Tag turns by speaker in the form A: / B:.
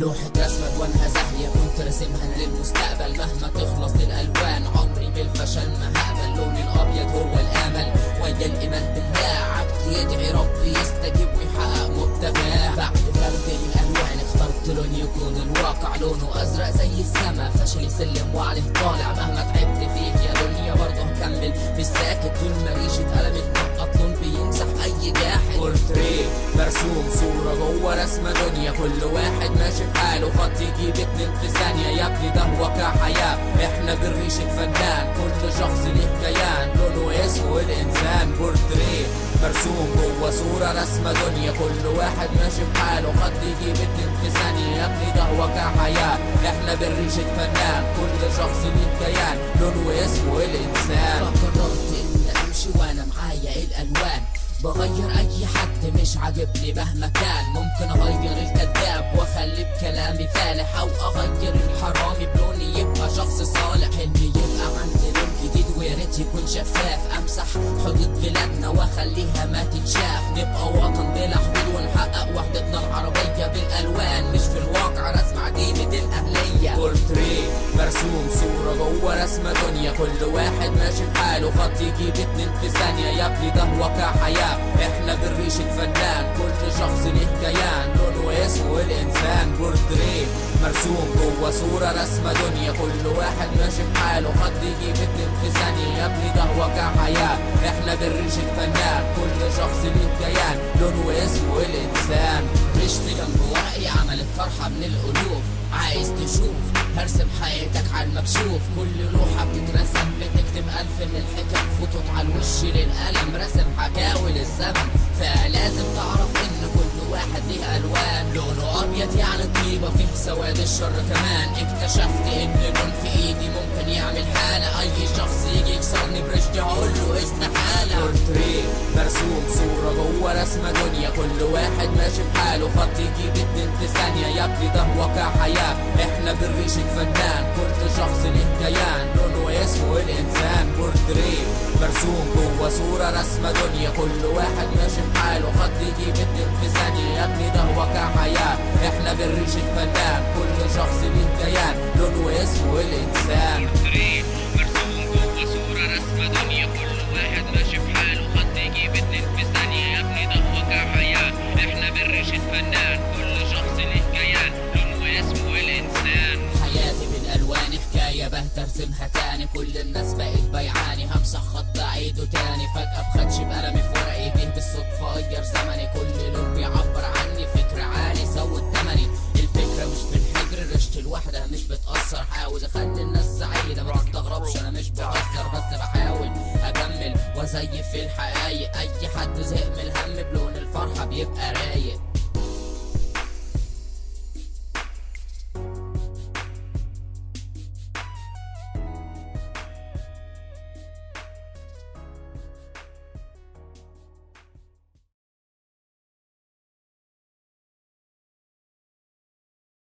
A: لوحة رسمة الوانها زاهية كنت راسمها للمستقبل، مهما تخلص الالوان عمري بالفشل ما هقبل. لوني الابيض هو الامل ويا الايمان بالله، عبد يدعي ربي يستجيب ويحقق مبتغاه. بعد فرد الالوان اخترت لون يكون الواقع لونه ازرق زي السما، فشلي سلم وعليه طالع، مهما تعبت فيك يا دنيا برضه هكمل مش ساكت طول ما ريشة قلم اتنقط لون بيمسح اي جاحد. بورتريه مرسوم صورة جوه رسمة دنيا، كل واحد ماشي بحاله، خط يجيب اتنين في ثانية، يا ابني ده واقع حياة احنا بالريشة فنان، كل شخص ليه كيان لونه اسمه الانسان. بورتريه مرسوم جوه صورة رسمة دنيا، كل واحد ماشي بحاله، خط يجيب اتنين في ثانية، يا ابني ده واقع حياة احنا بالريشة فنان، كل شخص ليه كيان لونه اسمه الانسان. فقررت اني امشي وانا معايا الالوان، بغير اي حد مش عاجبني مهما كان، ممكن اغير الكذاب واخلي بكلامي فالح، او اغير الحرامي بلوني يبقى شخص صالح. اني يبقى عندي لون جديد ويا ريت يكون شفاف، امسح حدود بلادنا واخليها ما تتشاف، نبقى وطن بلا حدود ونحقق وحدتنا العربية بالالوان، مش في الواقع رسم عديمة الاهلية. بورتريه مرسوم صورة جوه رسمة دنيا، كل واحد ماشي بحاله، خط يجيب اتنين في ثانية، يا ابني ده واقع حياة احنا بالريشة فنان، كل شخص ليه كيان لونه اسمه الانسان. بورتريه مرسوم جوه صورة رسمة دنيا، كل واحد ماشي بحاله، خط يجيب اتنين في ثانية، يا ابني ده واقع حياة احنا بالريشة فنان، كل شخص ليه كيان لونه اسمه الانسان. رشت جنب ورقي عملت فرحة من القلوب، عايز تشوف هرسم حياتك على المكشوف، كل لوحة بتترسم بتكتب ألف من الحكم، خطوط على الوش للقلم رسم حكاوي للزمن، فلازم تعرف إن كل واحد ليه ألوان، لونه أبيض يعني طيبة فيه سواد الشر كمان، اكتشفت إن لون في إيدي ممكن يعمل حالة، أي شخص يجي يكسرني برشتي هقوله استحالة. بورتريه مرسوم صورة جوه رسمة دنيا، كل واحد ماشي بحاله، خط يجيب اتنين في ثانية، يا ابني ده واقع حياة احنا بالريشة فنان، كل شخص ليه كيان لونه اسمه الانسان. بورتريه مرسوم جوه صورة رسمة دنيا، كل واحد ماشي بحاله، خط يجيب اتنين في ثانية، يا ابني ده واقع حياة احنا بالريشة فنان، كل شخص ليه كيان لونه اسمه الانسان.
B: بورتريه مرسوم جوه صورة رسمة دنيا، كل واحد ماشي بحاله، خط يجيب اتنين في ثانية، يا ابني ده واقع حياة احنا بالريشة فنان، كل شخص ليه كيان لونه اسمه الانسان.
A: حياتي بالالوان حكايه بهت ارسمها تاني، كل الناس بقت بيعاني، همسح خط اعيده تاني، فجاه بخدش بقلمي في ورقي بيه بالصدفه غير زمني، كل لون بيعبر عني فكر عالي سوت تمني، الفكره مش في الحجر رشت الوحده مش بتاثر، حاول اخلي الناس سعيده ما تستغربش انا مش بهزر، بس بحاول اكمل وازيف في الحقايق، اي حد زهق من الهم بلون الفرحه بيبقى رايق.